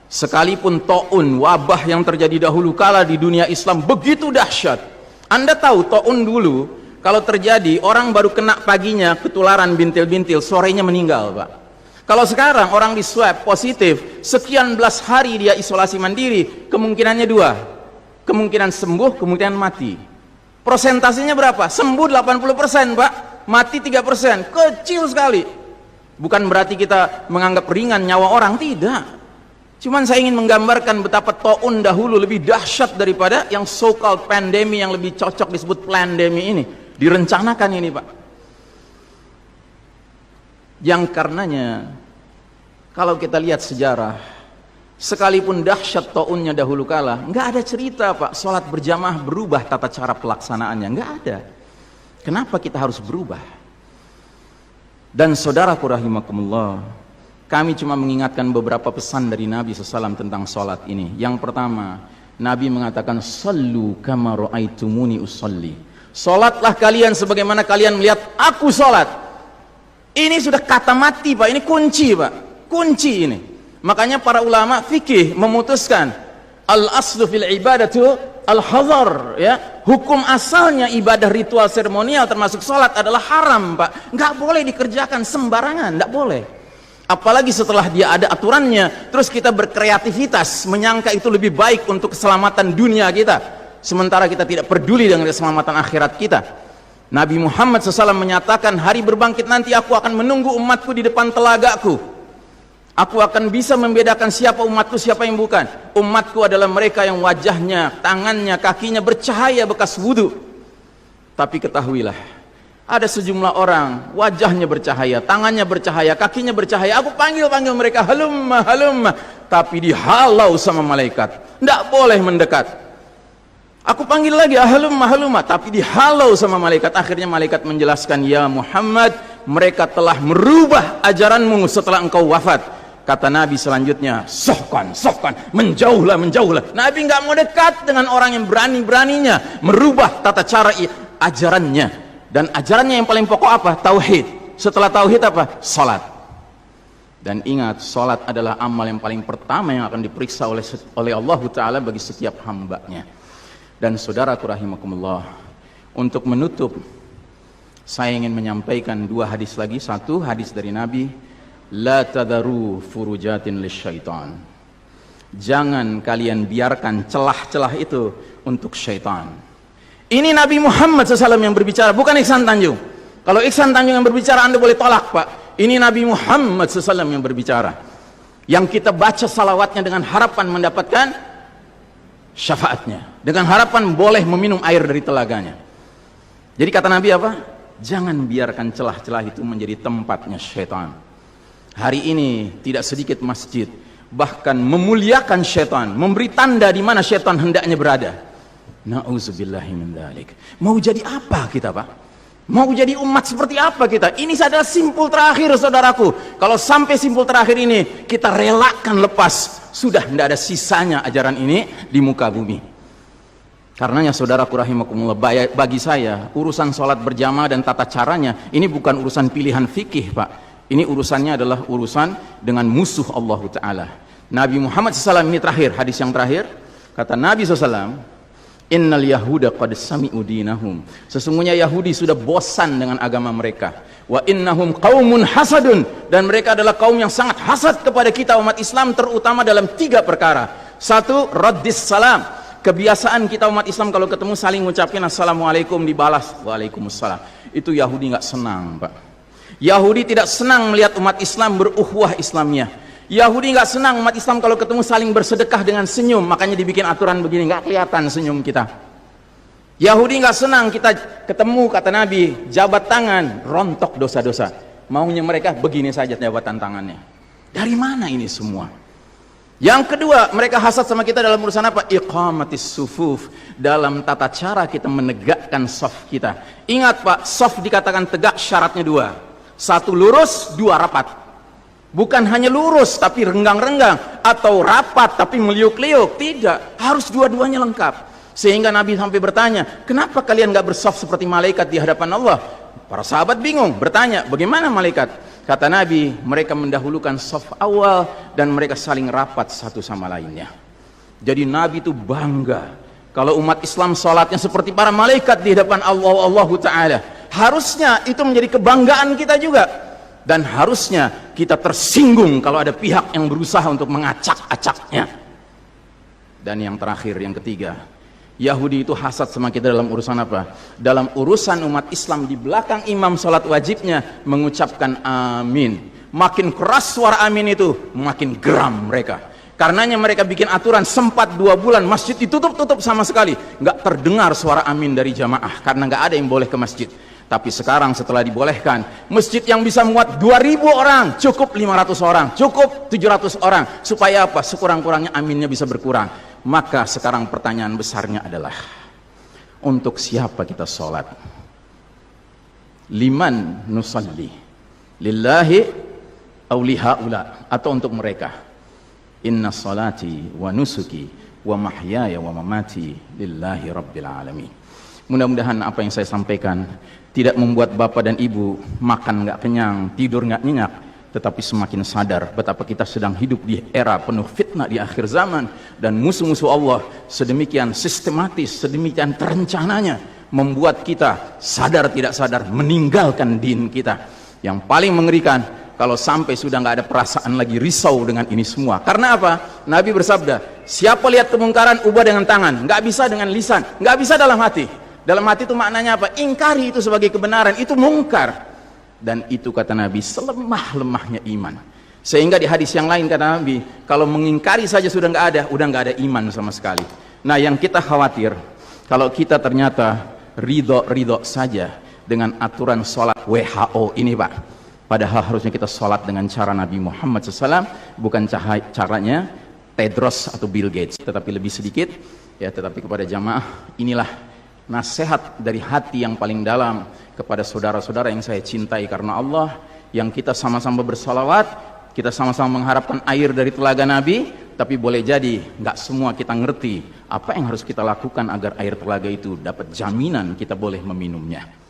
Sekalipun taun, wabah yang terjadi dahulu kala di dunia Islam begitu dahsyat. Anda tahu taun dulu kalau terjadi orang baru kena paginya ketularan bintil-bintil, sorenya meninggal, Pak. Kalau sekarang orang di swab positif, sekian belas hari dia isolasi mandiri, kemungkinannya dua, kemungkinan sembuh, kemungkinan mati. Persentasenya berapa? Sembuh 80%, Pak, mati 3%, kecil sekali. Bukan berarti kita menganggap ringan nyawa orang, tidak. Cuman saya ingin menggambarkan betapa taun dahulu lebih dahsyat daripada yang so-called pandemi, yang lebih cocok disebut plandemi ini. Direncanakan ini, Pak. Yang karenanya kalau kita lihat sejarah, sekalipun dahsyat taunnya dahulu kala, nggak ada cerita, Pak, sholat berjamaah berubah tata cara pelaksanaannya, nggak ada. Kenapa kita harus berubah? Dan saudaraku rahimakumullah, kami cuma mengingatkan beberapa pesan dari Nabi SAW tentang sholat ini. Yang pertama, Nabi mengatakan, "Sallu kama ra'aitumuni usolli." Sholatlah kalian sebagaimana kalian melihat aku sholat. Ini sudah kata mati, Pak. Ini kunci, Pak. Kunci ini. Makanya para ulama fikih memutuskan al-aslu fil ibadatu al-hadar, ya. Hukum asalnya ibadah ritual seremonial termasuk sholat adalah haram, Pak. Nggak boleh dikerjakan sembarangan, nggak boleh. Apalagi setelah dia ada aturannya, terus kita berkreativitas menyangka itu lebih baik untuk keselamatan dunia kita, sementara kita tidak peduli dengan keselamatan akhirat kita. Nabi Muhammad SAW menyatakan, hari berbangkit nanti aku akan menunggu umatku di depan telagaku. Aku akan bisa membedakan siapa umatku, siapa yang bukan. Umatku adalah mereka yang wajahnya, tangannya, kakinya bercahaya bekas wudhu. Tapi ketahuilah, ada sejumlah orang wajahnya bercahaya, tangannya bercahaya, kakinya bercahaya. Aku panggil mereka, halumma, halumma, tapi dihalau sama malaikat, tidak boleh mendekat. Aku panggil lagi, halumma, halumma, tapi dihalau sama malaikat. Akhirnya malaikat menjelaskan, ya Muhammad, mereka telah merubah ajaranmu setelah engkau wafat. Kata Nabi selanjutnya, sohkan, menjauhlah, menjauhlah. Nabi nggak mau dekat dengan orang yang berani-beraninya merubah tata cara ajarannya. Dan ajarannya yang paling pokok apa? Tauhid. Setelah tauhid apa? Salat. Dan ingat, salat adalah amal yang paling pertama yang akan diperiksa oleh Allah Ta'ala bagi setiap hambanya. Dan saudaraku rahimakumullah, untuk menutup, saya ingin menyampaikan dua hadis lagi. Satu hadis dari Nabi, la tadaru furujatin lisyaitan. Jangan kalian biarkan celah-celah itu untuk syaitan. Ini Nabi Muhammad SAW yang berbicara, bukan Iksan Tanjung. Kalau Iksan Tanjung yang berbicara, Anda boleh tolak, Pak. Ini Nabi Muhammad SAW yang berbicara, yang kita baca salawatnya dengan harapan mendapatkan syafaatnya, dengan harapan boleh meminum air dari telaganya. Jadi kata Nabi apa? Jangan biarkan celah-celah itu menjadi tempatnya syaitan. Hari ini tidak sedikit masjid bahkan memuliakan syaitan, memberi tanda di mana syaitan hendaknya berada. Na'udzubillahi min dzalik. Mau jadi apa kita, Pak? Mau jadi umat seperti apa kita? Ini adalah simpul terakhir, saudaraku. Kalau sampai simpul terakhir ini kita relakan lepas, sudah tidak ada sisanya ajaran ini di muka bumi. Karenanya saudaraku rahimakumullah, bagi saya urusan sholat berjamaah dan tata caranya ini bukan urusan pilihan fikih, Pak. Ini urusannya adalah urusan dengan musuh Allah Ta'ala. Nabi Muhammad SAW ini terakhir, hadis yang terakhir, kata Nabi SAW, innal yahuda qad sami'u dinahum. Sesungguhnya Yahudi sudah bosan dengan agama mereka. Wa innahum qaumun hasadun, dan mereka adalah kaum yang sangat hasad kepada kita umat Islam, terutama dalam 3 perkara. Satu, raddis salam. Kebiasaan kita umat Islam kalau ketemu saling ngucapin assalamualaikum, dibalas waalaikumsalam. Itu Yahudi nggak senang, Pak. Yahudi tidak senang melihat umat Islam berukhwah Islamiyah. Yahudi nggak senang umat Islam kalau ketemu saling bersedekah dengan senyum, makanya dibikin aturan begini, nggak kelihatan senyum kita. Yahudi nggak senang kita ketemu, kata Nabi, jabat tangan, rontok dosa-dosa. Maunya mereka begini saja jabatan tangannya. Dari mana ini semua? Yang kedua, mereka hasad sama kita dalam urusan apa? Iqamatis sufuf, dalam tata cara kita menegakkan saf kita. Ingat, Pak, saf dikatakan tegak syaratnya 2. 1 lurus, 2 rapat. Bukan hanya lurus tapi renggang-renggang, atau rapat tapi meliuk-liuk. Tidak, harus dua-duanya lengkap. Sehingga Nabi sampai bertanya, kenapa kalian gak bersaf seperti malaikat di hadapan Allah? Para sahabat bingung, bertanya, bagaimana malaikat? Kata Nabi, mereka mendahulukan saf awal dan mereka saling rapat satu sama lainnya. Jadi Nabi itu bangga kalau umat Islam sholatnya seperti para malaikat di hadapan Allah Ta'ala. Harusnya itu menjadi kebanggaan kita juga. Dan harusnya kita tersinggung kalau ada pihak yang berusaha untuk mengacak-acaknya. Dan yang terakhir, yang ketiga, Yahudi itu hasad sama kita dalam urusan apa? Dalam urusan umat Islam di belakang imam sholat wajibnya mengucapkan amin. Makin keras suara amin itu, makin geram mereka. Karenanya mereka bikin aturan, sempat 2 bulan masjid ditutup sama sekali, nggak terdengar suara amin dari jamaah karena nggak ada yang boleh ke masjid. Tapi sekarang setelah dibolehkan, masjid yang bisa muat 2000 orang cukup 500 orang, cukup 700 orang, supaya apa? Sekurang-kurangnya aminnya bisa berkurang. Maka sekarang pertanyaan besarnya adalah, untuk siapa kita sholat? Liman nusalli? Lillahi aw lihaula? Atau untuk mereka? Inna salati wa nusuki wa mahyaya wa mamati lillahi rabbil alamin. Mudah-mudahan apa yang saya sampaikan tidak membuat bapak dan ibu makan nggak kenyang, tidur nggak nyenyak, tetapi semakin sadar betapa kita sedang hidup di era penuh fitnah di akhir zaman, dan musuh-musuh Allah sedemikian sistematis, sedemikian terencananya membuat kita sadar tidak sadar meninggalkan din kita. Yang paling mengerikan kalau sampai sudah nggak ada perasaan lagi risau dengan ini semua. Karena apa? Nabi bersabda, siapa lihat kemungkaran ubah dengan tangan, nggak bisa dengan lisan, nggak bisa dalam hati. Dalam hati itu maknanya apa? Ingkari itu sebagai kebenaran, itu mungkar. Dan itu kata Nabi selemah-lemahnya iman. Sehingga di hadis yang lain kata Nabi, kalau mengingkari saja sudah nggak ada iman sama sekali. Nah, yang kita khawatir kalau kita ternyata ridho saja dengan aturan sholat WHO ini, Pak. Padahal harusnya kita sholat dengan cara Nabi Muhammad SAW, bukan caranya Tedros atau Bill Gates, tetapi lebih sedikit ya. Tetapi kepada jamaah, inilah nasihat dari hati yang paling dalam kepada saudara-saudara yang saya cintai karena Allah, yang kita sama-sama bersalawat, kita sama-sama mengharapkan air dari telaga Nabi. Tapi boleh jadi nggak semua kita ngerti apa yang harus kita lakukan agar air telaga itu dapat jaminan kita boleh meminumnya.